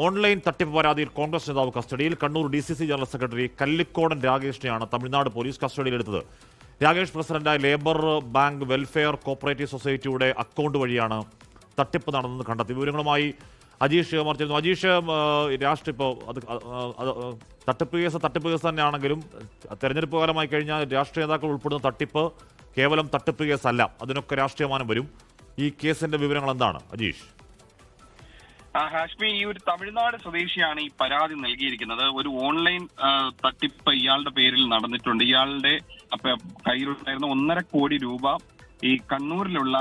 Online തട്ടിപ്പ് പരാതിയിൽ Congress നേതാവ് കസ്റ്റഡിയിൽ. Kannur DCC general secretary Kallikkodan രാഗേഷിനെയാണ് തമിഴ്നാട് പോലീസ് കസ്റ്റഡിയിലെടുത്തത്. രാഗേഷ് പ്രസിഡന്റായ ലേബർ ബാങ്ക് വെൽഫെയർ കോപ്പറേറ്റീവ് സൊസൈറ്റിയുടെ അക്കൗണ്ട് വഴിയാണ് തട്ടിപ്പ് നടന്നത് കണ്ടെത്തി. വിവരങ്ങളുമായി അജീഷ് ചേർന്നു. അജീഷ്, ഇപ്പോൾ തട്ടിപ്പ് കേസ് തന്നെയാണെങ്കിലും തെരഞ്ഞെടുപ്പ് കാലമായി കഴിഞ്ഞാൽ രാഷ്ട്രീയ നേതാക്കൾ ഉൾപ്പെടുന്ന തട്ടിപ്പ് കേവലം തട്ടിപ്പ് കേസല്ല, അതിനൊക്കെ രാഷ്ട്രീയമാനം വരും. ഈ കേസിന്റെ വിവരങ്ങൾ എന്താണ് അജീഷ്? ഹാഷ്മി, ഈ ഒരു തമിഴ്നാട് സ്വദേശിയാണ് ഈ പരാതി നൽകിയിരിക്കുന്നത്. ഒരു ഓൺലൈൻ തട്ടിപ്പ് ഇയാളുടെ പേരിൽ നടന്നിട്ടുണ്ട്. ഇയാളുടെ കയ്യിലുണ്ടായിരുന്ന 1.5 കോടി രൂപ ഈ കണ്ണൂരിലുള്ള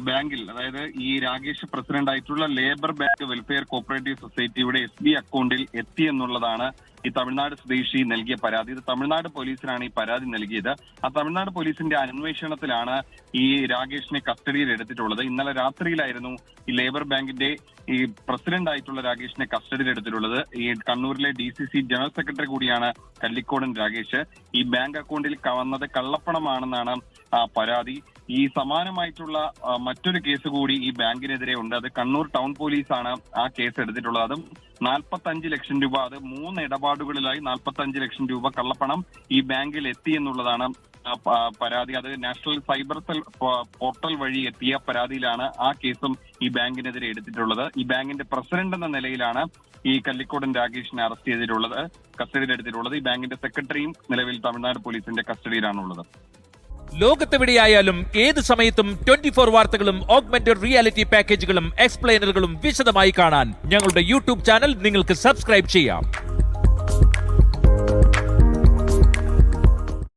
ബാങ്കിൽ, അതായത് ഈ രാഗേഷ് പ്രസിഡന്റ് ആയിട്ടുള്ള ലേബർ ബാങ്ക് വെൽഫെയർ കോപ്പറേറ്റീവ് സൊസൈറ്റിയുടെ SB അക്കൗണ്ടിൽ എത്തി എന്നുള്ളതാണ് ഈ തമിഴ്നാട് സ്വദേശി നൽകിയ പരാതി. ഇത് തമിഴ്നാട് പോലീസിനാണ് ഈ പരാതി നൽകിയത്. ആ തമിഴ്നാട് പോലീസിന്റെ അന്വേഷണത്തിലാണ് ഈ രാഗേഷിനെ കസ്റ്റഡിയിൽ എടുത്തിട്ടുള്ളത്. ഇന്നലെ രാത്രിയിലായിരുന്നു ഈ ലേബർ ബാങ്കിന്റെ ഈ പ്രസിഡന്റ് ആയിട്ടുള്ള രാഗേഷിനെ കസ്റ്റഡിയിൽ എടുത്തിട്ടുള്ളത്. ഈ കണ്ണൂരിലെ DCC ജനറൽ സെക്രട്ടറി കൂടിയാണ് കല്ലിക്കോടൻ രാഗേഷ്. ഈ ബാങ്ക് അക്കൗണ്ടിൽ വന്നത് കള്ളപ്പണമാണെന്നാണ് പരാതി. ഈ സമാനമായിട്ടുള്ള മറ്റൊരു കേസ് കൂടി ഈ ബാങ്കിനെതിരെ ഉണ്ട്. അത് കണ്ണൂർ ടൗൺ പോലീസാണ് ആ കേസ് എടുത്തിട്ടുള്ളത്. അതും 45 ലക്ഷം രൂപ, അത് 3 ഇടപാടുകളിലായി 45 ലക്ഷം രൂപ കള്ളപ്പണം ഈ ബാങ്കിൽ എത്തി എന്നുള്ളതാണ് പരാതി. അത് നാഷണൽ സൈബർ സെൽ പോർട്ടൽ വഴി എത്തിയ പരാതിയിലാണ് ആ കേസും ഈ ബാങ്കിനെതിരെ എടുത്തിട്ടുള്ളത്. ഈ ബാങ്കിന്റെ പ്രസിഡന്റ് എന്ന നിലയിലാണ് ഈ കല്ലിക്കോടൻ രാഗേഷിനെ അറസ്റ്റ് ചെയ്തിട്ടുള്ളത്, കസ്റ്റഡിയിലെടുത്തിട്ടുള്ളത്. ഈ ബാങ്കിന്റെ സെക്രട്ടറിയും നിലവിൽ തമിഴ്നാട് പോലീസിന്റെ കസ്റ്റഡിയിലാണുള്ളത്. ലോകത്തെവിടെയായാലും ഏത് സമയത്തും 24 വാർത്തകളും ഓഗ്മെന്റഡ് റിയാലിറ്റി പാക്കേജുകളും എക്സ്പ്ലെയിനറുകളും വിശദമായി കാണാൻ ഞങ്ങളുടെ YouTube ചാനൽ നിങ്ങൾക്ക് സബ്സ്ക്രൈബ് ചെയ്യാം.